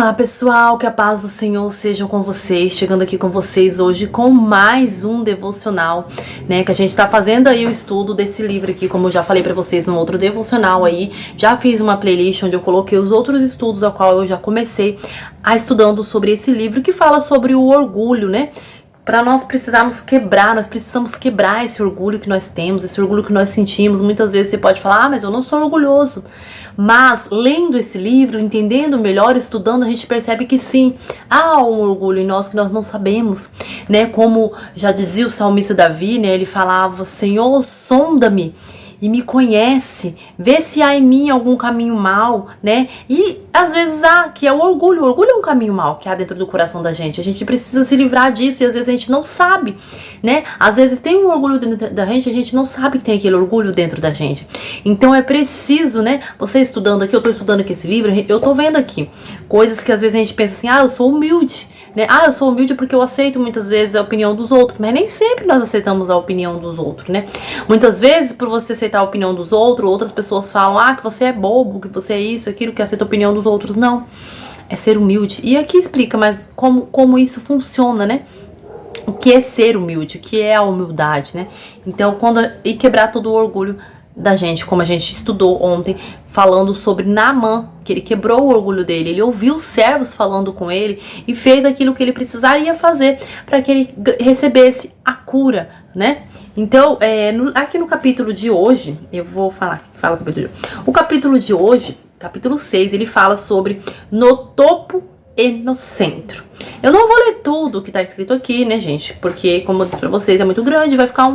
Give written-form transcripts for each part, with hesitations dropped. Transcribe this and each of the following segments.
Olá pessoal, que a paz do Senhor seja com vocês, chegando aqui com vocês hoje com mais um devocional, né, que a gente tá fazendo aí o estudo desse livro aqui, como eu já falei pra vocês no outro devocional aí, já fiz uma playlist onde eu coloquei os outros estudos a qual eu já comecei a estudando sobre esse livro que fala sobre o orgulho, né, para nós precisamos quebrar, nós precisamos quebrar esse orgulho que nós temos, esse orgulho que nós sentimos. Muitas vezes você pode falar, mas eu não sou orgulhoso. Mas lendo esse livro, entendendo melhor, estudando, a gente percebe que sim, há um orgulho em nós que nós não sabemos, né? Como já dizia o salmista Davi, né? Ele falava, Senhor, sonda-me e me conhece, vê se há em mim algum caminho mau, né? E às vezes há, que é o orgulho. O orgulho é um caminho mau que há dentro do coração da gente. A gente precisa se livrar disso e às vezes a gente não sabe, né? Às vezes tem um orgulho dentro da gente e a gente não sabe que tem aquele orgulho dentro da gente. Então é preciso, né? Você estudando aqui, eu tô estudando aqui esse livro, eu tô vendo aqui coisas que às vezes a gente pensa assim, eu sou humilde, né? Eu sou humilde porque eu aceito muitas vezes a opinião dos outros, mas nem sempre nós aceitamos a opinião dos outros, né? Muitas vezes, por você aceitar a opinião dos outros, outras pessoas falam, que você é bobo, que você é isso, aquilo, que aceita a opinião dos outros. Não, é ser humilde. E aqui explica, mas como isso funciona, né? O que é ser humilde, o que é a humildade, né? Então, e quebrar todo o orgulho da gente, como a gente estudou ontem, falando sobre Naamã, que ele quebrou o orgulho dele, ele ouviu os servos falando com ele e fez aquilo que ele precisaria fazer para que ele recebesse a cura, né? Então, aqui no capítulo de hoje, eu vou falar, fala o capítulo de hoje. O capítulo de hoje, capítulo 6, ele fala sobre no topo e no centro. Eu não vou ler tudo que tá escrito aqui, né, gente? Porque, como eu disse pra vocês, é muito grande, vai ficar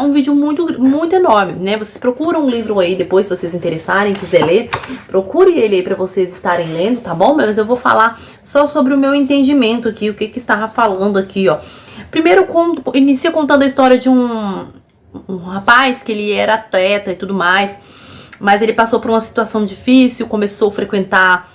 um vídeo muito enorme, né? Vocês procuram um livro aí depois, se vocês interessarem, quiser ler, procure ele aí pra vocês estarem lendo, tá bom? Mas eu vou falar só sobre o meu entendimento aqui, o que estava falando aqui, ó. Primeiro, inicia contando a história de um rapaz que ele era atleta e tudo mais, mas ele passou por uma situação difícil, começou a frequentar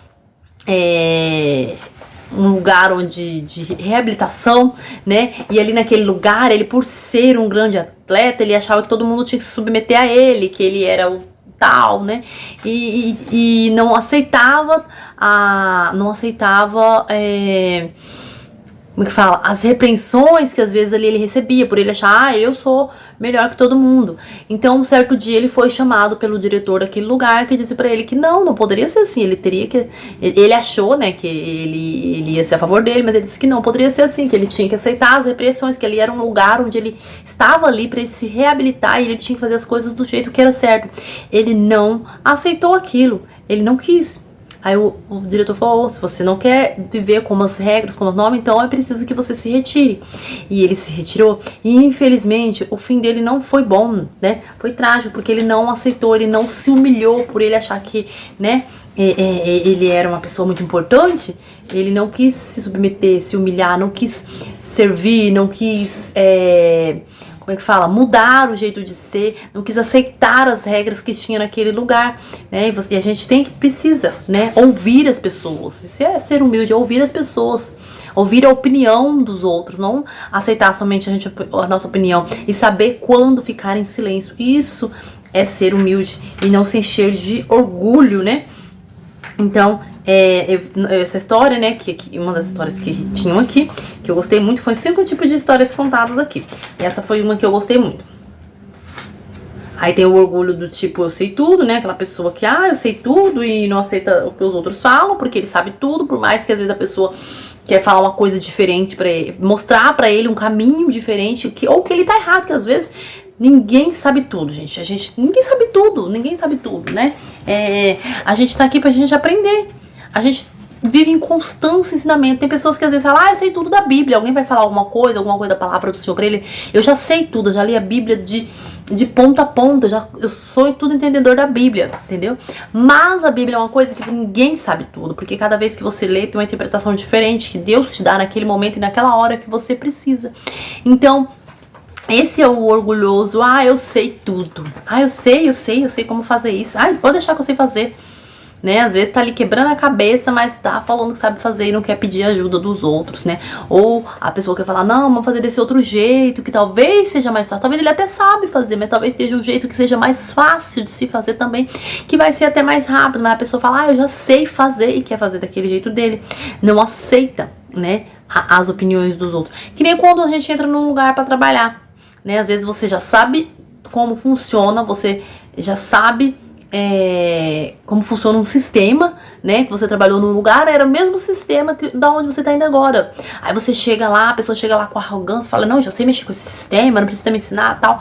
um lugar de reabilitação, né? E ali naquele lugar, ele por ser um grande atleta, ele achava que todo mundo tinha que se submeter a ele, que ele era o tal, né? E não aceitava como que fala? As repreensões que às vezes ali ele recebia, por ele achar, eu sou melhor que todo mundo. Então, um certo dia ele foi chamado pelo diretor daquele lugar, que disse pra ele que não poderia ser assim, ele achou, né, que ele ia ser a favor dele, mas ele disse que não poderia ser assim, que ele tinha que aceitar as repressões, que ali era um lugar onde ele estava ali pra ele se reabilitar e ele tinha que fazer as coisas do jeito que era certo. Ele não aceitou aquilo, ele não quis. Aí o diretor falou, se você não quer viver com as regras, com os normas, então é preciso que você se retire. E ele se retirou. E infelizmente o fim dele não foi bom, né? Foi trágico, porque ele não aceitou, ele não se humilhou por ele achar que, né, ele era uma pessoa muito importante. Ele não quis se submeter, se humilhar, não quis servir, não quis como é que fala? Mudar o jeito de ser, não quis aceitar as regras que tinha naquele lugar, né? E a gente precisa, né? Ouvir as pessoas. Isso é ser humilde, é ouvir as pessoas, ouvir a opinião dos outros, não aceitar somente a nossa opinião e saber quando ficar em silêncio. Isso é ser humilde e não se encher de orgulho, né? Então, essa história, né, que uma das histórias que tinham aqui, que eu gostei muito, foi 5 tipos de histórias contadas aqui. E essa foi uma que eu gostei muito. Aí tem o orgulho do tipo, eu sei tudo, né, aquela pessoa que, eu sei tudo e não aceita o que os outros falam, porque ele sabe tudo, por mais que às vezes a pessoa quer falar uma coisa diferente pra ele, mostrar pra ele um caminho diferente, ou que ele tá errado, que às vezes ninguém sabe tudo, gente. Ninguém sabe tudo, né? A gente tá aqui pra gente aprender. A gente vive em constante ensinamento. Tem pessoas que às vezes falam, eu sei tudo da Bíblia. Alguém vai falar alguma coisa da palavra do Senhor pra ele. Eu já sei tudo, eu já li a Bíblia de ponta a ponta. Eu sou tudo entendedor da Bíblia, entendeu? Mas a Bíblia é uma coisa que ninguém sabe tudo. Porque cada vez que você lê, tem uma interpretação diferente que Deus te dá naquele momento e naquela hora que você precisa. Então, esse é o orgulhoso, eu sei tudo. Eu sei como fazer isso. Pode deixar que eu sei fazer. né? Às vezes tá ali quebrando a cabeça, mas tá falando que sabe fazer e não quer pedir ajuda dos outros, né? Ou a pessoa quer falar, não, vamos fazer desse outro jeito, que talvez seja mais fácil. Talvez ele até sabe fazer, mas talvez seja um jeito que seja mais fácil de se fazer também, que vai ser até mais rápido. Mas a pessoa fala, eu já sei fazer e quer fazer daquele jeito dele. Não aceita, né, as opiniões dos outros. Que nem quando a gente entra num lugar pra trabalhar, né? Às vezes você já sabe como funciona, você já sabe como funciona um sistema, né? Que você trabalhou num lugar, era o mesmo sistema que da onde você tá indo agora. Aí você chega lá, a pessoa chega lá com arrogância, fala, não, eu já sei mexer com esse sistema, não precisa me ensinar, tal.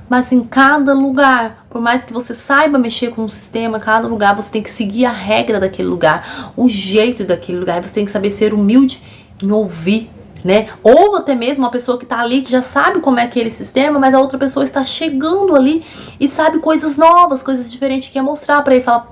Mas em cada lugar, por mais que você saiba mexer com o sistema, cada lugar você tem que seguir a regra daquele lugar, o jeito daquele lugar. Você tem que saber ser humilde em ouvir, né? Ou até mesmo uma pessoa que tá ali, que já sabe como é aquele sistema, mas a outra pessoa está chegando ali e sabe coisas novas, coisas diferentes, que quer mostrar pra ele, fala,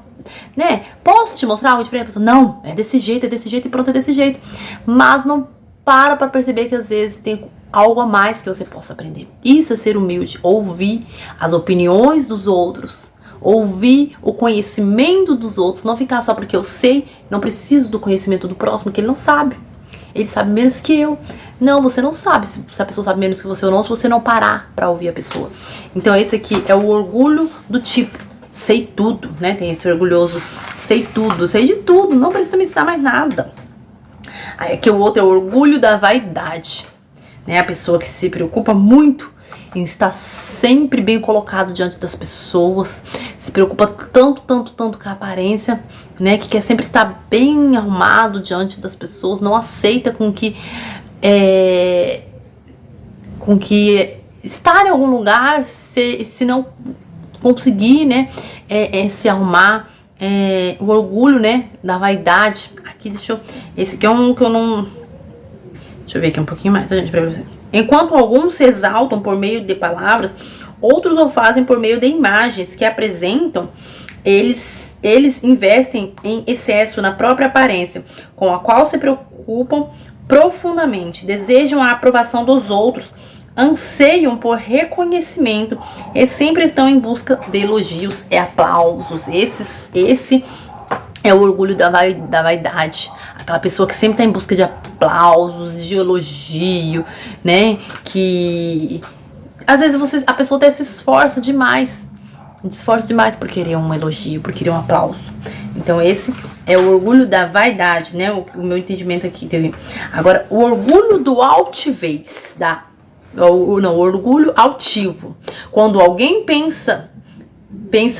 né? Posso te mostrar algo diferente? A pessoa, não, é desse jeito e pronto, é desse jeito. Mas não para pra perceber que às vezes tem algo a mais que você possa aprender. Isso é ser humilde, ouvir as opiniões dos outros, ouvir o conhecimento dos outros, não ficar só porque eu sei, não preciso do conhecimento do próximo, que ele não sabe. Ele sabe menos que eu. Não, você não sabe se a pessoa sabe menos que você ou não, se você não parar pra ouvir a pessoa. Então esse aqui é o orgulho do tipo, sei tudo, né? Tem esse orgulhoso, sei tudo, sei de tudo, não precisa me ensinar mais nada. Aí aqui o outro é o orgulho da vaidade, né? A pessoa que se preocupa muito em estar sempre bem colocado diante das pessoas, se preocupa tanto com a aparência, né? Que quer sempre estar bem arrumado diante das pessoas, não aceita com que estar em algum lugar, se não conseguir, né? Se arrumar. O orgulho, né, da vaidade. Aqui, esse aqui é um que eu não... Deixa eu ver aqui um pouquinho mais, gente, pra você. Enquanto alguns se exaltam por meio de palavras, outros o fazem por meio de imagens que apresentam. Eles investem em excesso na própria aparência, com a qual se preocupam profundamente, desejam a aprovação dos outros, anseiam por reconhecimento e sempre estão em busca de elogios e aplausos. Esse é o orgulho da vaidade. Aquela pessoa que sempre está em busca de aplausos, de elogio, né? Que às vezes a pessoa até se esforça demais por querer um elogio, por querer um aplauso. Então esse é o orgulho da vaidade, né? O meu entendimento aqui. Agora, o orgulho do altivez, o orgulho altivo. Quando alguém pensa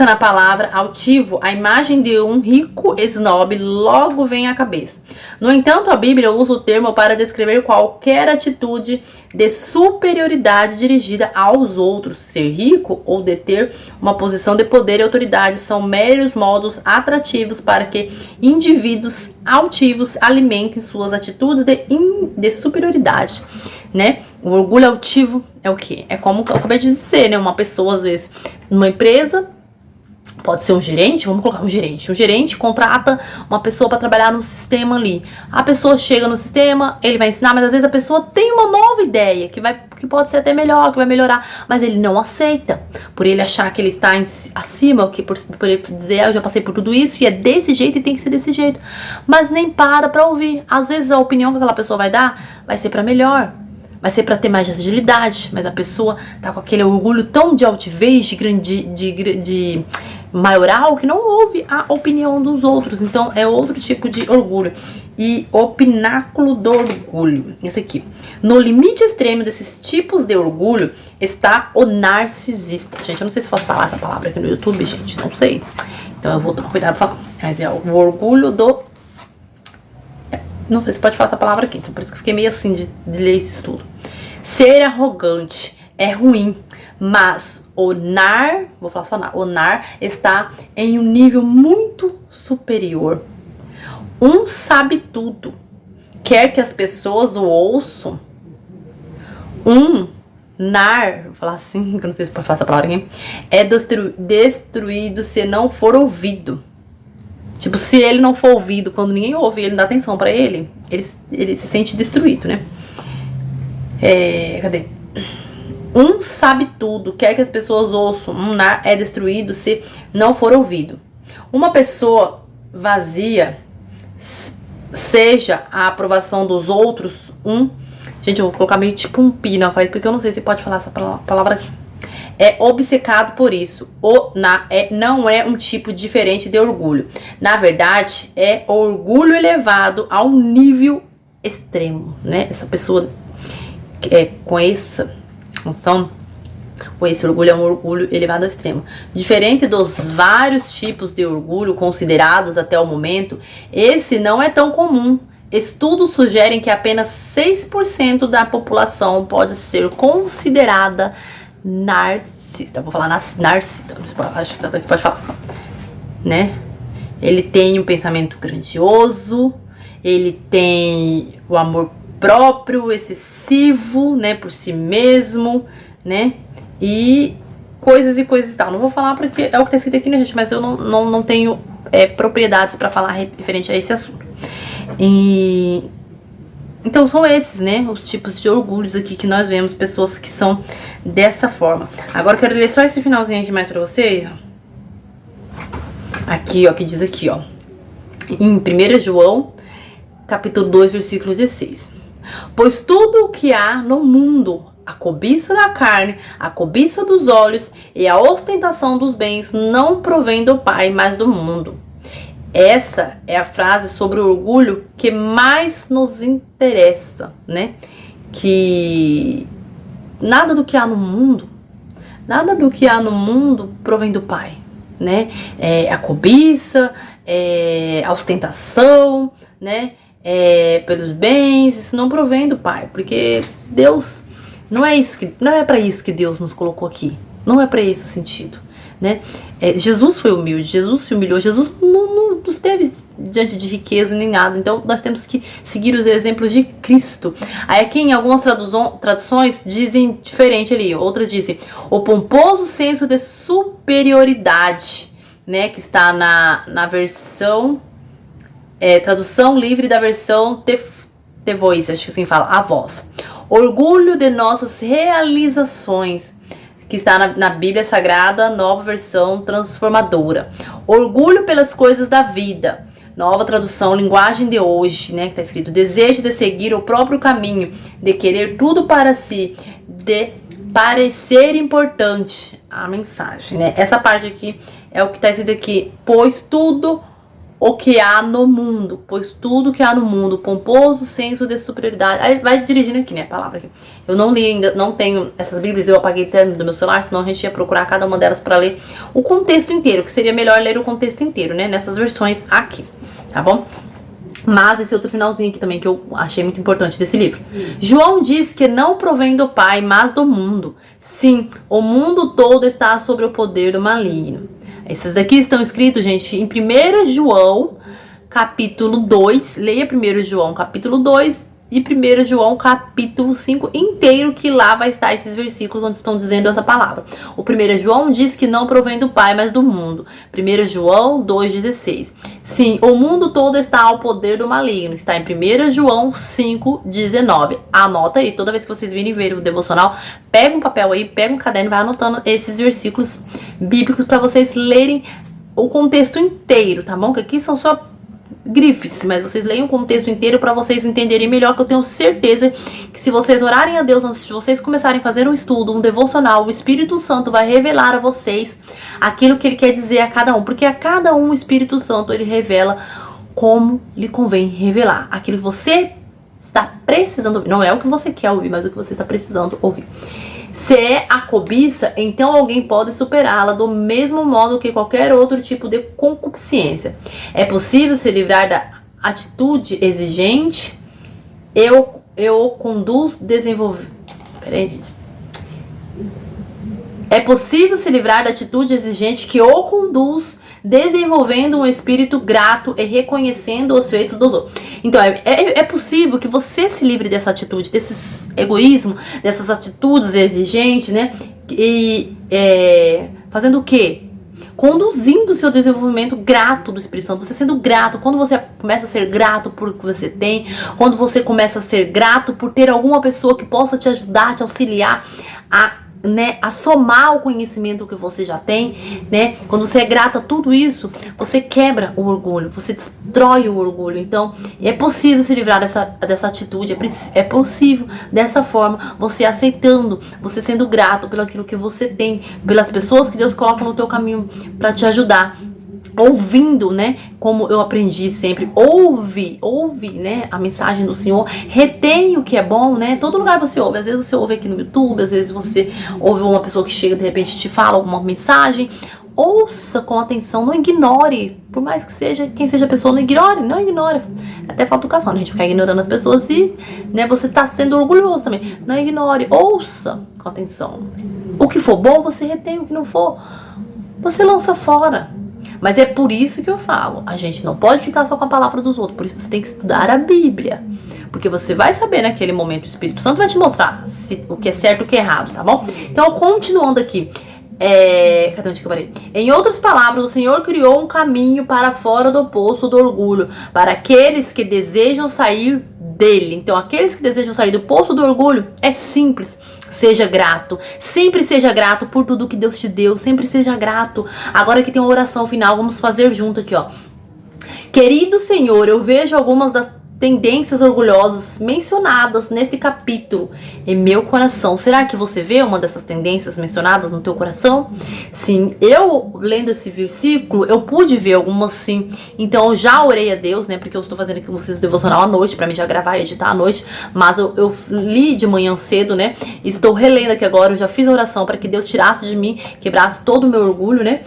na palavra altivo, a imagem de um rico snob logo vem à cabeça. No entanto, a Bíblia usa o termo para descrever qualquer atitude de superioridade dirigida aos outros. Ser rico ou deter uma posição de poder e autoridade são meros modos atrativos para que indivíduos altivos alimentem suas atitudes de superioridade, né? O orgulho altivo é o quê? É como eu acabei de dizer, né? Uma pessoa, às vezes, numa empresa, pode ser um gerente, vamos colocar um gerente. Um gerente contrata uma pessoa para trabalhar no sistema ali. A pessoa chega no sistema, ele vai ensinar, mas às vezes a pessoa tem uma nova ideia, que pode ser até melhor, que vai melhorar, mas ele não aceita. Por ele achar que ele está acima, por ele dizer, eu já passei por tudo isso, e é desse jeito e tem que ser desse jeito. Mas nem para ouvir. Às vezes a opinião que aquela pessoa vai dar vai ser para melhor. Vai ser para ter mais agilidade, mas a pessoa tá com aquele orgulho tão de altivez, de maioral, que não ouve a opinião dos outros. Então é outro tipo de orgulho. E o pináculo do orgulho, esse aqui. No limite extremo desses tipos de orgulho está o narcisista. Gente, eu não sei se posso falar essa palavra aqui no YouTube, gente, não sei. Então eu vou tomar cuidado pra falar. Mas é o orgulho do... Não sei se pode falar essa palavra aqui, então por isso que eu fiquei meio assim de ler esse estudo. Ser arrogante é ruim, mas o nar está em um nível muito superior. Um sabe tudo, quer que as pessoas o ouçam. Um nar, vou falar assim, que eu não sei se pode falar essa palavra aqui, é destruído se não for ouvido. Tipo, se ele não for ouvido, quando ninguém ouve, ele não dá atenção pra ele se sente destruído, né? Cadê? Um sabe tudo, quer que as pessoas ouçam. Um nar é destruído se não for ouvido. Uma pessoa vazia seja a aprovação dos outros. Gente, eu vou colocar meio tipo um pi na frente, porque eu não sei se pode falar essa palavra aqui. É obcecado por isso. Não é um tipo diferente de orgulho. Na verdade, é orgulho elevado ao nível extremo, né? Essa pessoa com essa noção, ou esse orgulho é um orgulho elevado ao extremo. Diferente dos vários tipos de orgulho considerados até o momento, esse não é tão comum. Estudos sugerem que apenas 6% da população pode ser considerada narcisista. Vou falar narcisista, acho que pode falar, né? Ele tem um pensamento grandioso, ele tem o amor próprio excessivo, né, por si mesmo, né? E coisas e tal. Não vou falar porque é o que tá escrito aqui, né, gente? Mas eu não tenho propriedades para falar referente a esse assunto. Então são esses, né, os tipos de orgulhos aqui que nós vemos, pessoas que são dessa forma. Agora eu quero ler só esse finalzinho aqui mais pra vocês. Aqui, ó, que diz aqui, ó. Em 1 João, capítulo 2, versículo 16. Pois tudo o que há no mundo, a cobiça da carne, a cobiça dos olhos e a ostentação dos bens, não provém do Pai, mas do mundo. Essa é a frase sobre o orgulho que mais nos interessa, né? Que nada do que há no mundo provém do Pai, né? A cobiça, a ostentação, né? Pelos bens, isso não provém do Pai, porque Deus não é para isso que Deus nos colocou aqui, não é para esse o sentido, né? Jesus foi humilde, Jesus se humilhou, Jesus não esteve diante de riqueza nem nada, então nós temos que seguir os exemplos de Cristo. Aí aqui em algumas traduções dizem diferente ali, outras dizem o pomposo senso de superioridade, né, que está na versão tradução livre da versão The Voice, acho que assim fala, a voz. Orgulho de nossas realizações, que está na Bíblia Sagrada, nova versão transformadora. Orgulho pelas coisas da vida, nova tradução, linguagem de hoje, né, que está escrito, desejo de seguir o próprio caminho, de querer tudo para si, de parecer importante. A mensagem, né, essa parte aqui é o que está escrito aqui, pois tudo o que há no mundo, pomposo senso de superioridade. Aí vai dirigindo aqui, né, a palavra aqui. Eu não li ainda, não tenho essas bíblias, eu apaguei até do meu celular, senão a gente ia procurar cada uma delas para ler o contexto inteiro, que seria melhor ler o contexto inteiro, né, nessas versões aqui, tá bom? Mas esse outro finalzinho aqui também que eu achei muito importante desse livro. João diz que não provém do Pai, mas do mundo. Sim, o mundo todo está sob o poder do maligno. Esses daqui estão escritos, gente, em 1 João, capítulo 2. Leia 1 João, capítulo 2 e 1 João, capítulo 5 inteiro, que lá vai estar esses versículos onde estão dizendo essa palavra. O 1 João diz que não provém do Pai, mas do mundo. 1 João 2,16. Sim, o mundo todo está ao poder do maligno. Está em 1 João 5,19. Anota aí, toda vez que vocês virem ver o devocional, pega um papel aí, pega um caderno e vai anotando esses versículos bíblicos para vocês lerem o contexto inteiro, tá bom? Que aqui são só grifes, mas vocês leiam o contexto inteiro para vocês entenderem melhor, que eu tenho certeza que se vocês orarem a Deus antes de vocês começarem a fazer um estudo, um devocional, o Espírito Santo vai revelar a vocês aquilo que ele quer dizer a cada um, porque a cada um o Espírito Santo ele revela como lhe convém revelar, aquilo que você está precisando ouvir, não é o que você quer ouvir, mas o que você está precisando ouvir. Se é a cobiça, então alguém pode superá-la do mesmo modo que qualquer outro tipo de concupiscência. É possível se livrar da atitude exigente e o conduz desenvolver. Peraí, gente. É possível se livrar da atitude exigente que o conduz desenvolvendo um espírito grato e reconhecendo os feitos dos outros. Então, é possível que você se livre dessa atitude, desse egoísmo, dessas atitudes exigentes, né? E fazendo o quê? Conduzindo o seu desenvolvimento grato do Espírito Santo. Você sendo grato, quando você começa a ser grato por o que você tem, quando você começa a ser grato por ter alguma pessoa que possa te ajudar, te auxiliar a né, a somar o conhecimento que você já tem, né? Quando você é grata a tudo isso, você quebra o orgulho, você destrói o orgulho. Então, é possível se livrar dessa atitude, é possível dessa forma, você aceitando, você sendo grato pelo aquilo que você tem, pelas pessoas que Deus coloca no teu caminho para te ajudar. Ouvindo, né, como eu aprendi sempre, ouve, né, a mensagem do Senhor, retém o que é bom, né, todo lugar você ouve, às vezes você ouve aqui no YouTube, às vezes você ouve uma pessoa que chega de repente te fala alguma mensagem, ouça com atenção, não ignore, por mais que seja, quem seja a pessoa, não ignore, até falta educação, né, a gente ficar ignorando as pessoas e, né, você tá sendo orgulhoso também, não ignore, ouça com atenção, o que for bom você retém, o que não for, você lança fora. Mas é por isso que eu falo, a gente não pode ficar só com a palavra dos outros, por isso você tem que estudar a Bíblia. Porque você vai saber naquele momento, o Espírito Santo vai te mostrar o que é certo e o que é errado, tá bom? Então, continuando aqui, cadê onde que eu parei? Em outras palavras, o Senhor criou um caminho para fora do poço do orgulho, para aqueles que desejam sair dele. Então, aqueles que desejam sair do poço do orgulho, é simples. Seja grato, sempre seja grato por tudo que Deus te deu, sempre seja grato. Agora que tem uma oração final, vamos fazer junto aqui, ó. Querido Senhor, eu vejo algumas das tendências orgulhosas mencionadas nesse capítulo em meu coração. Será que você vê uma dessas tendências mencionadas no teu coração? Sim, eu lendo esse versículo, eu pude ver algumas sim. Então eu já orei a Deus, né? Porque eu estou fazendo aqui com vocês o devocional à noite, pra mim já gravar e editar à noite. Mas eu li de manhã cedo, né? Estou relendo aqui agora, eu já fiz a oração para que Deus tirasse de mim, quebrasse todo o meu orgulho, né?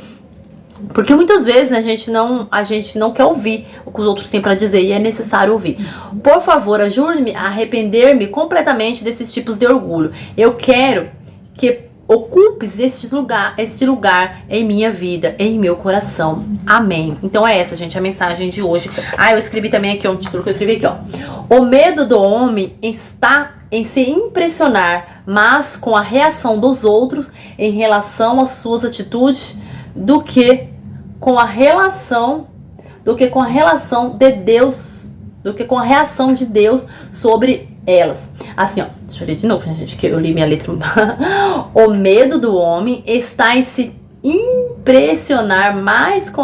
Porque muitas vezes, né, a gente não quer ouvir o que os outros têm para dizer e é necessário ouvir. Por favor, ajude-me a arrepender-me completamente desses tipos de orgulho. Eu quero que ocupes este lugar em minha vida, em meu coração. Amém. Então é essa, gente, a mensagem de hoje. Eu escrevi também aqui, um título que eu escrevi aqui, ó. O medo do homem está em se impressionar, mas com a reação dos outros em relação às suas atitudes, do que com a relação de Deus, do que com a reação de Deus sobre elas. Assim, ó, deixa eu ler de novo, gente, que eu li minha letra. O medo do homem está em se impressionar mais com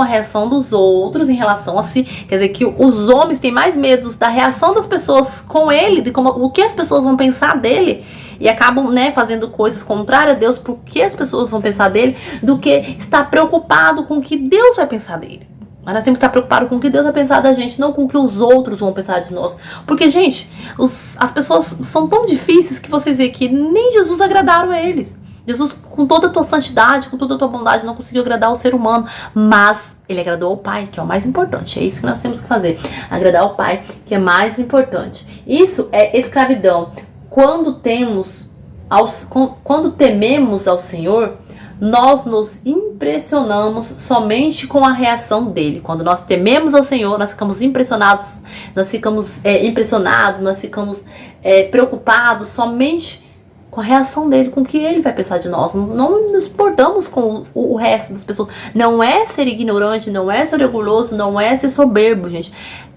a reação dos outros em relação a si. Quer dizer que os homens têm mais medo da reação das pessoas com ele, de o que as pessoas vão pensar dele. E acabam, né, fazendo coisas contrárias a Deus, porque as pessoas vão pensar dele, do que estar preocupado com o que Deus vai pensar dele. Mas nós temos que estar preocupados com o que Deus vai pensar da gente, não com o que os outros vão pensar de nós. Porque, gente, as pessoas são tão difíceis que vocês veem que nem Jesus agradaram a eles. Jesus, com toda a tua santidade, com toda a tua bondade, não conseguiu agradar o ser humano. Mas ele agradou ao Pai, que é o mais importante. É isso que nós temos que fazer. Agradar ao Pai, que é mais importante. Isso é escravidão. Quando tememos ao Senhor, nós nos impressionamos somente com a reação dele. Quando nós tememos ao Senhor, nós ficamos impressionados, nós ficamos preocupados somente com a reação dele, com o que ele vai pensar de nós. Não nos importamos com o resto das pessoas. Não é ser ignorante, não é ser orgulhoso, não é ser soberbo, gente.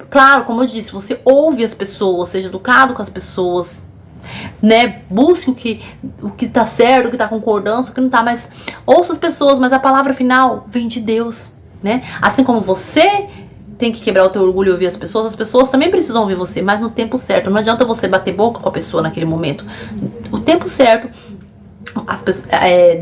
Claro, como eu disse, você ouve as pessoas, seja educado com as pessoas, né, busque o que tá certo, o que tá concordância, o que não tá, mas ouça as pessoas, mas a palavra final vem de Deus, né? Assim como você tem que quebrar o teu orgulho e ouvir as pessoas também precisam ouvir você, mas no tempo certo. Não adianta você bater boca com a pessoa naquele momento. O tempo certo,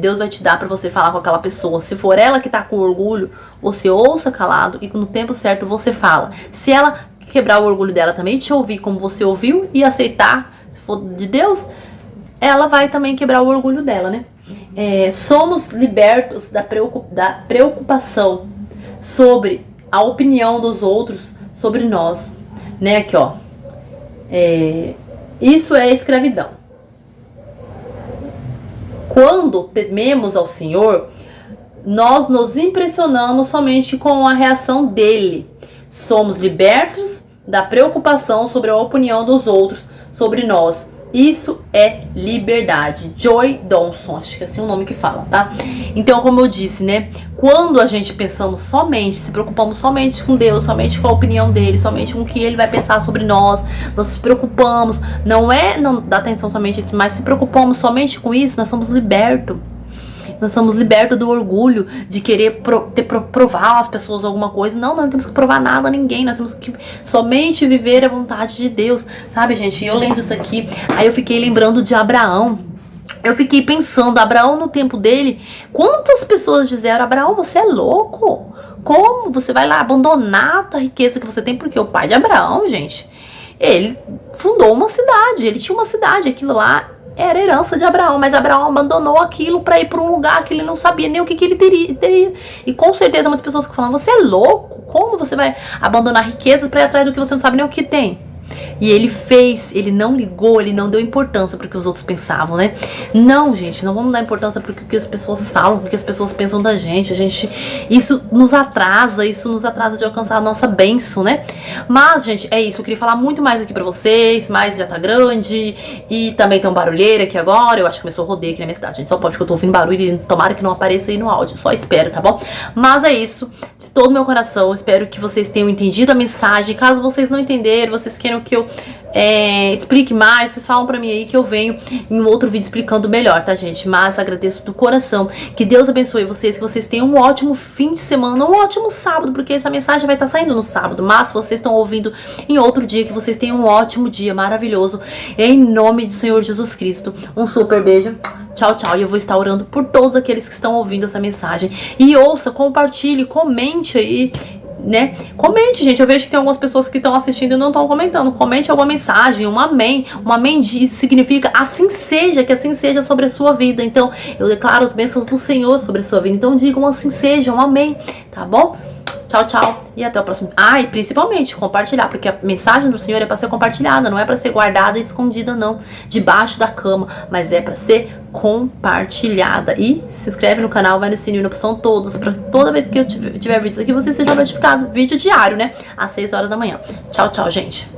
Deus vai te dar pra você falar com aquela pessoa. Se for ela que tá com orgulho, você ouça calado e no tempo certo você fala. Se ela quebrar o orgulho dela também, te ouvir como você ouviu e aceitar, se for de Deus, ela vai também quebrar o orgulho dela, né? Somos libertos da preocupação sobre a opinião dos outros sobre nós, né? Aqui, ó. Isso é escravidão. Quando tememos ao Senhor, nós nos impressionamos somente com a reação dele. Somos libertos da preocupação sobre a opinião dos outros sobre nós. Isso é liberdade. Joy Donson, acho que é assim o nome que fala, tá? Então, como eu disse, né? Quando a gente pensamos somente, se preocupamos somente com Deus, somente com a opinião dele, somente com o que ele vai pensar sobre nós, nós nos preocupamos, não dá atenção somente a isso, mas se preocupamos somente com isso, nós somos libertos. Nós somos libertos do orgulho de querer provar às pessoas alguma coisa. Não, nós não temos que provar nada a ninguém. Nós temos que somente viver a vontade de Deus. Sabe, gente? E eu lendo isso aqui, aí eu fiquei lembrando de Abraão. Eu fiquei pensando, Abraão no tempo dele, quantas pessoas disseram, Abraão, você é louco? Como? Você vai lá abandonar a riqueza que você tem? Porque o pai de Abraão, gente, ele fundou uma cidade. Ele tinha uma cidade, aquilo lá era herança de Abraão, mas Abraão abandonou aquilo para ir para um lugar que ele não sabia nem o que ele teria. E com certeza muitas pessoas que falam, você é louco? Como você vai abandonar riqueza para ir atrás do que você não sabe nem o que tem? E ele fez, ele não ligou, ele não deu importância pro que os outros pensavam, né? Não, gente, não vamos dar importância pro que as pessoas falam, pro que as pessoas pensam da gente. Isso nos atrasa de alcançar a nossa bênção, né? Mas, gente, é isso. Eu queria falar muito mais aqui pra vocês, mas já tá grande. E também tem um barulheiro aqui agora. Eu acho que começou a rodeio aqui na minha cidade, gente. Só pode porque eu tô ouvindo barulho e tomara que não apareça aí no áudio. Só espero, tá bom? Mas é isso. De todo o meu coração, eu espero que vocês tenham entendido a mensagem. Caso vocês não entenderam, vocês queiram que eu explique mais, vocês falam pra mim aí que eu venho em um outro vídeo explicando melhor, tá, gente? Mas agradeço do coração, que Deus abençoe vocês, que vocês tenham um ótimo fim de semana, um ótimo sábado, porque essa mensagem vai estar saindo no sábado, mas se vocês estão ouvindo em outro dia, que vocês tenham um ótimo dia, maravilhoso, em nome do Senhor Jesus Cristo. Um super beijo. Tchau, tchau. E eu vou estar orando por todos aqueles que estão ouvindo essa mensagem. E ouça, compartilhe, comente aí, né? Comente, gente. Eu vejo que tem algumas pessoas que estão assistindo e não estão comentando. Comente alguma mensagem, um amém. Um amém significa assim seja, que assim seja sobre a sua vida. Então, eu declaro as bênçãos do Senhor sobre a sua vida. Então, digam assim seja, um amém. Tá bom? Tchau, tchau. E até o próximo. Ah, e principalmente compartilhar, porque a mensagem do Senhor é para ser compartilhada, não é para ser guardada e escondida, não, debaixo da cama, mas é para ser compartilhada. E se inscreve no canal, vai no sininho na opção todos, para toda vez que eu tiver vídeos aqui, você seja notificado. Vídeo diário, né? Às 6 horas da manhã. Tchau, tchau, gente.